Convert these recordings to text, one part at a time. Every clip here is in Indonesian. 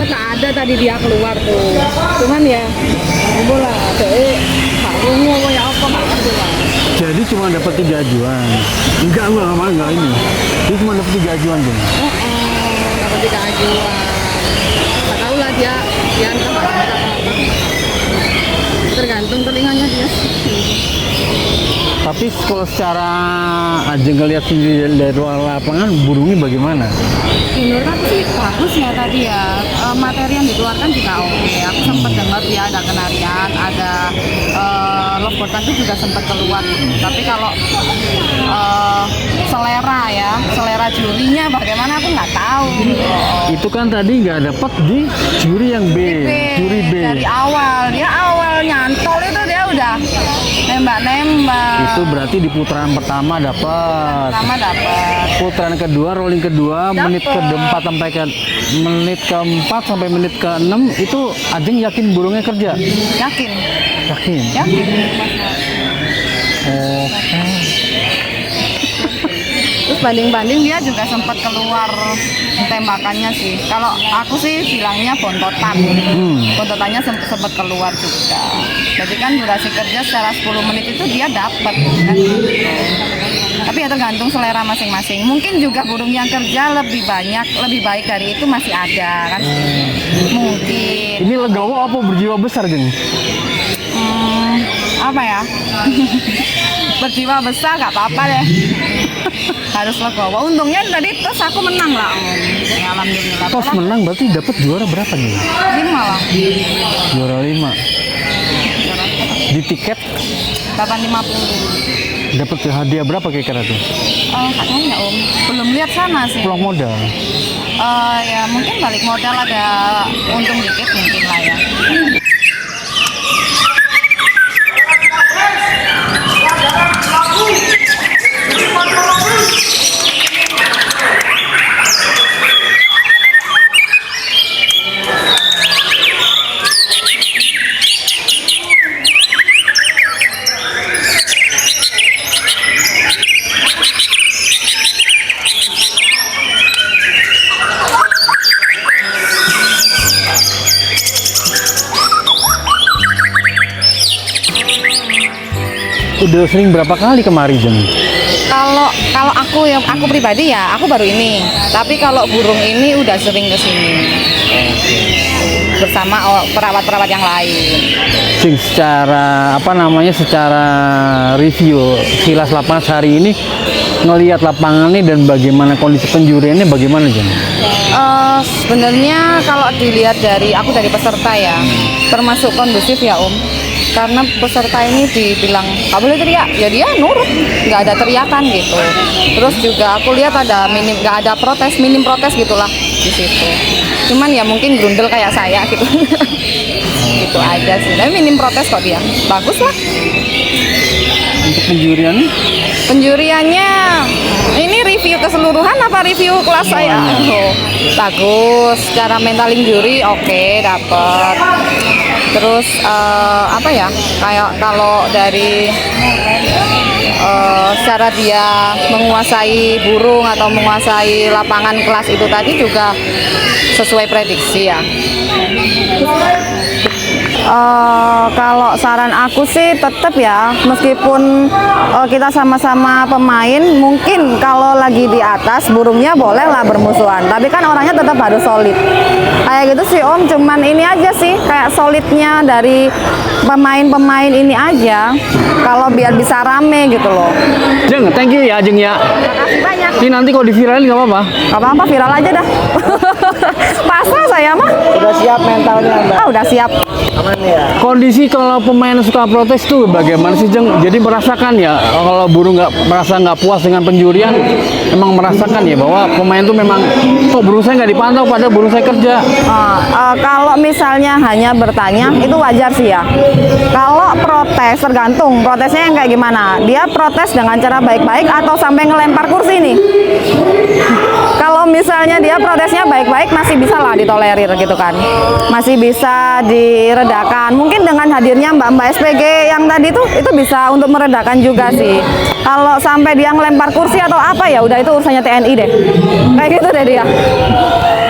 nggak ada tadi dia keluar tuh. Cuman ya, bola deh. Ngomong ya apa nggak ngerti lah. Jadi cuma dapat 3 ajuan. Enggak ini. Dia cuma dapat 3 ajuan tuh. Dapat 3 ajuan. Nggak tahu lah dia tergantung telinganya dia. Tapi kalau secara Ajeng ngeliat sendiri dari luar lapangan, burungnya bagaimana? Menurut aku sih bagus ya tadi ya. Materi yang dikeluarkan juga oke. Aku sempat dengar dia ada kenarian, ada lobotan itu juga sempat keluar. Tapi kalau selera jurinya bagaimana aku nggak tahu. Itu kan tadi nggak dapat di juri yang B, juri B. Dari awal nyantol itu dia udah nembak. Itu berarti di putaran pertama dapat. Putaran kedua, rolling kedua, Dapet. menit ke-4 sampai ke menit ke-4 sampai menit ke-6 itu Ajeng yakin burungnya kerja? Yakin. Terus banding-banding dia juga sempat keluar tembakannya sih. Kalau aku sih bilangnya bontotan. Bontotannya sempat keluar juga. Jadi kan durasi kerja secara 10 menit itu dia dapat kan gitu. Tapi ya tergantung selera masing-masing. Mungkin juga burung yang kerja lebih baik dari itu masih ada kan. Mungkin. Ini legowo apa berjiwa besar, Jeng? Apa ya? Berjiwa besar nggak apa-apa deh. Harus legowo. Untungnya tadi tos aku menang lah. Ya, alhamdulillah. Tos menang berarti dapat juara berapa nih? 5 lah. Juara 5. Di tiket 850. dapat hadiah berapa kira-kira tuh? Nggak tahu ya Om. Belum lihat sana sih. Pulang modal. Ya mungkin balik modal ada untung dikit mungkin lah ya. Udah sering berapa kali kemari, Jeng? Kalau aku pribadi ya aku baru ini. Tapi kalau burung ini udah sering kesini bersama perawat-perawat yang lain. Jeng, secara secara review kilas lapangan hari ini ngelihat lapangannya dan bagaimana kondisi penjuriannya bagaimana, Jeng? Sebenarnya kalau dilihat dari peserta ya termasuk kondusif ya Om. Karena peserta ini dibilang nggak boleh teriak, ya dia nurut, nggak ada teriakan gitu. Terus juga aku lihat ada nggak ada minim protes gitulah di situ. Cuman ya mungkin grundel kayak saya gitu, gitu aja sih. Tapi minim protes kok dia, bagus lah. Untuk penjuriannya? Penjuriannya ini review keseluruhan apa review kelas saya? Oh, bagus. Secara mentaling juri oke, dapet. Terus kayak kalau dari secara dia menguasai burung atau menguasai lapangan kelas itu tadi juga sesuai prediksi ya. Kalau saran aku sih tetap ya, meskipun kita sama-sama pemain, mungkin kalau lagi di atas burungnya bolehlah bermusuhan, tapi kan orangnya tetap harus solid. Kayak gitu sih Om, cuman ini aja sih kayak solidnya dari pemain-pemain ini aja, kalau biar bisa rame gitu loh. Jeng, thank you ya Jeng ya. Makasih banyak. Ini nanti kalau diviralin nggak apa-apa? Gak apa-apa, viral aja dah. Pasrah saya mah. Udah siap mentalnya, Mbak? Udah siap. Aman ya? Kondisi kalau pemain suka protes tuh bagaimana sih, Jeng? Jadi merasakan ya kalau burung nggak puas dengan penjurian, emang merasakan ya bahwa pemain tuh memang kok burung saya nggak dipantau padahal burung saya kerja. Kalau misalnya hanya bertanya itu wajar sih ya. Kalau protes tergantung protesnya yang kayak gimana. Dia protes dengan cara baik-baik atau sampai ngelempar kursi nih. Kalau misalnya dia protesnya baik-baik masih bisa lah ditolerir gitu kan. Masih bisa diredakan. Mungkin dengan hadirnya Mbak-mbak SPG yang tadi tuh itu bisa untuk meredakan juga sih. Kalau sampai dia ngelempar kursi atau apa ya udah itu urusannya TNI deh. Kayak gitu deh dia.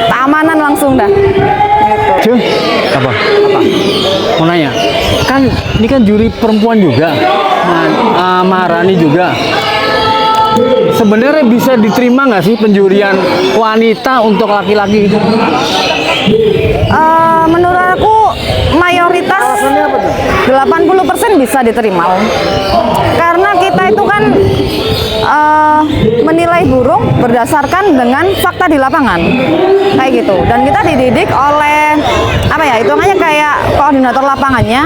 Keamanan langsung dah. Gitu. Jeng, apa? Mau nanya, kan ini kan juri perempuan juga, Maharani juga. Sebenarnya bisa diterima nggak sih penjurian wanita untuk laki-laki? Menurut aku mayoritas 80% bisa diterima Om. Karena kita itu kan menilai burung berdasarkan dengan fakta di lapangan kayak gitu, dan kita dididik oleh apa ya, itu namanya kayak koordinator lapangannya,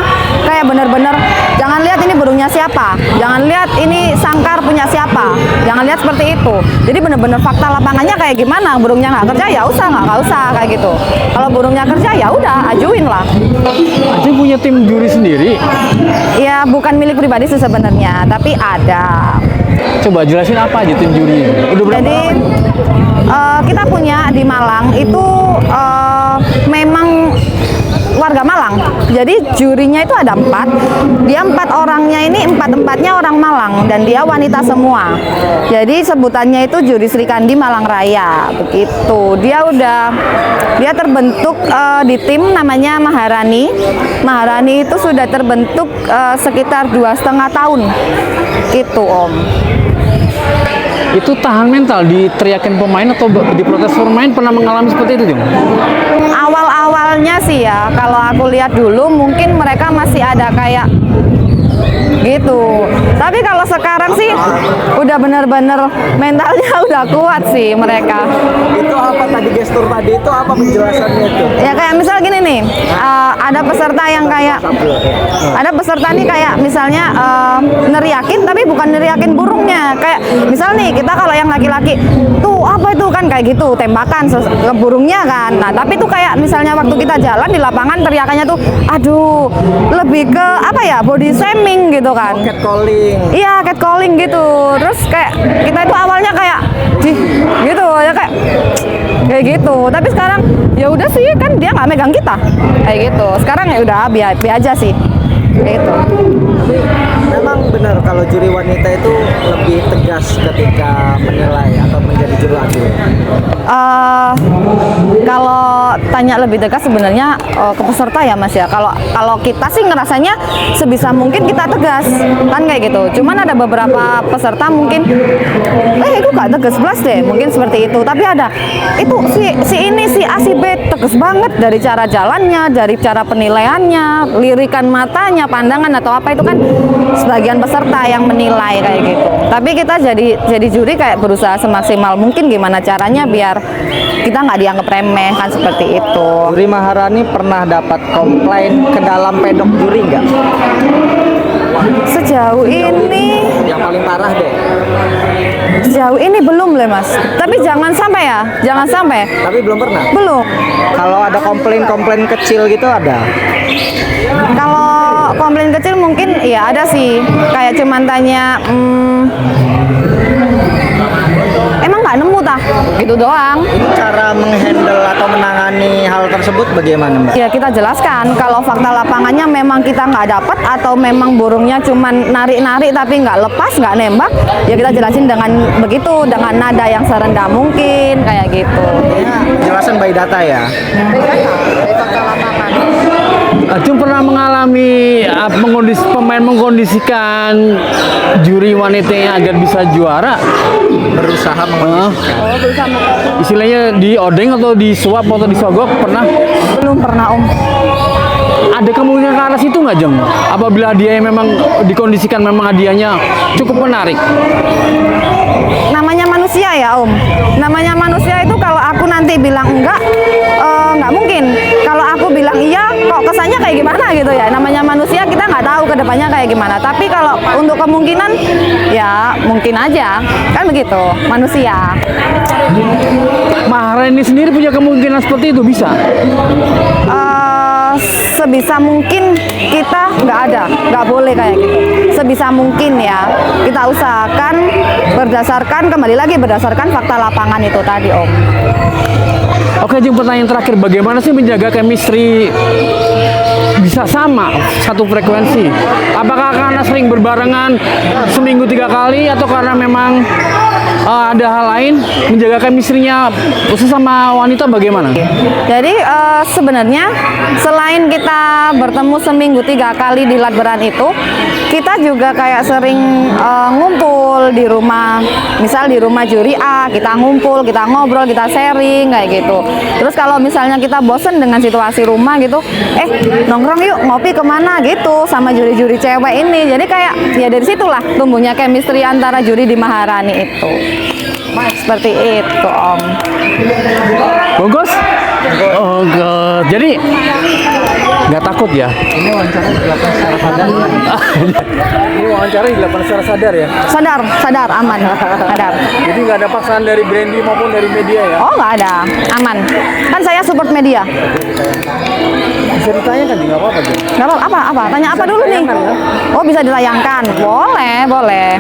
kayak bener-bener jangan lihat ini burungnya siapa, jangan lihat ini sangkar punya siapa, jangan lihat seperti itu. Jadi bener-bener fakta lapangannya kayak gimana, burungnya nggak kerja ya usah nggak usah kayak gitu. Kalau burungnya kerja ya udah ajuin lah. Aceh punya tim juri sendiri. Ya bukan milik pribadi sih sebenarnya, tapi ada. Coba jelasin apa aja tim juri? Udah berapa Jadi lama? kita punya di Malang itu memang warga Malang. Jadi jurinya itu ada 4. Dia 4 orangnya ini 4-4-nya orang Malang dan dia wanita semua. Jadi sebutannya itu juri Sri Kandi Malang Raya begitu. Dia terbentuk di tim namanya Maharani. Maharani itu sudah terbentuk sekitar 2,5 tahun. Itu Om. Itu tahan mental diteriakin pemain atau diprotes pemain, pernah mengalami seperti itu, Jeng? Awal-awalnya sih ya, kalau aku lihat dulu mungkin mereka masih ada kayak gitu. Tapi kalau sekarang sih udah bener-bener mentalnya udah kuat sih mereka. Itu apa tadi gestur tadi itu apa penjelasannya itu? Ya kayak misal gini nih, ada peserta yang kayak nih kayak misalnya neriakin tapi bukan neriakin burungnya. Kayak misal nih kita kalau yang laki-laki tuh apa itu kan kayak gitu tembakan ke burungnya kan. Nah tapi tuh kayak misalnya waktu kita jalan di lapangan teriakannya tuh aduh lebih ke apa ya, body shaming gitu kan. Catcalling. Iya, catcalling gitu. Terus kayak kita itu awalnya kayak gitu ya kayak gitu. Tapi sekarang ya udah sih, kan dia nggak megang kita kayak gitu. Sekarang ya udah biar aja sih kayak gitu. Memang benar kalau juri wanita itu lebih tegas ketika menilai atau menjadi juru adil. Kalau tanya lebih tegas sebenarnya ke peserta ya Mas ya. Kalau kita sih ngerasanya sebisa mungkin kita tegas kan kayak gitu. Cuman ada beberapa peserta mungkin itu gak tegas belas deh, mungkin seperti itu. Tapi ada itu si ini si A si B tegas banget dari cara jalannya, dari cara penilaiannya, lirikan matanya, pandangan atau apa itu kan sebagian peserta yang menilai kayak gitu. Tapi kita jadi juri kayak berusaha semaksimal mungkin gimana caranya biar kita nggak dianggap remeh kan seperti itu. Juri Maharani pernah dapat komplain ke dalam pedok juri nggak? Sejauh ini Yang paling parah deh. sejauh ini belum lah Mas. Tapi jangan sampai ya, jangan sampai. Tapi belum pernah. Belum. Kalau ada komplain kecil gitu ada. Kalau komplain kecil mungkin ya ada sih. Kayak cuman tanya emang nggak nemu tah? Gitu doang. Itu cara menghandle atau menangani hal tersebut bagaimana, Mbak? Ya kita jelaskan kalau fakta lapangannya memang kita nggak dapat atau memang burungnya cuman narik-narik tapi nggak lepas, nggak nembak, ya kita jelasin dengan begitu, dengan nada yang serendah mungkin kayak gitu. Ya, penjelasan by data ya. Dari fakta lapangan. Acung pernah mengalami pemain mengkondisikan juri wanitanya agar bisa juara? Berusaha mengkondisikan. Oh, bisa Istilahnya di odeng atau di suap atau disogok pernah? belum pernah Om. Ada kemungkinan ke arah situ nggak, Jeng? Apabila dia memang dikondisikan memang hadiahnya cukup menarik. Namanya manusia ya Om. Namanya manusia itu kalau aku nanti bilang enggak mungkin. Kalau aku bilang iya, kok kesannya kayak gimana gitu ya. Namanya manusia kita nggak tahu ke depannya kayak gimana. Tapi kalau untuk kemungkinan ya mungkin aja. Kan begitu, manusia. Maharani sendiri punya kemungkinan seperti itu bisa? Sebisa mungkin kita nggak boleh kayak gitu. Sebisa mungkin ya kita usahakan kembali lagi berdasarkan fakta lapangan itu tadi Om. Oke, Jeng, pertanyaan terakhir, bagaimana sih menjaga chemistry bisa sama satu frekuensi Apakah karena sering berbarengan seminggu 3 kali atau karena memang ada hal lain menjaga chemistry-nya sesama wanita bagaimana? Jadi sebenarnya selain kita bertemu seminggu 3 kali di Latberan itu, kita juga kayak sering ngumpul di rumah, misal di rumah juri A, kita ngumpul, kita ngobrol, kita sharing kayak gitu. Terus kalau misalnya kita bosen dengan situasi rumah gitu, nongkrong yuk ngopi kemana gitu sama juri-juri cewek ini. Jadi kayak ya dari situlah tumbuhnya chemistry antara juri di Maharani itu. Seperti itu, Om. Bagus? Oh, God. Jadi nggak takut ya? Ini wawancara dilakukan secara sadar. Ini wawancara dilakukan secara sadar ya. Sadar, aman, sadar. Jadi nggak ada paksaan dari Brandy maupun dari media ya. Oh, nggak ada, aman. Kan saya support media. Bisa ditanyakan nggak apa-apa aja. Nggak apa-apa, tanya apa dulu nih? ditayangkan, ya? Oh, bisa ditayangkan. Boleh.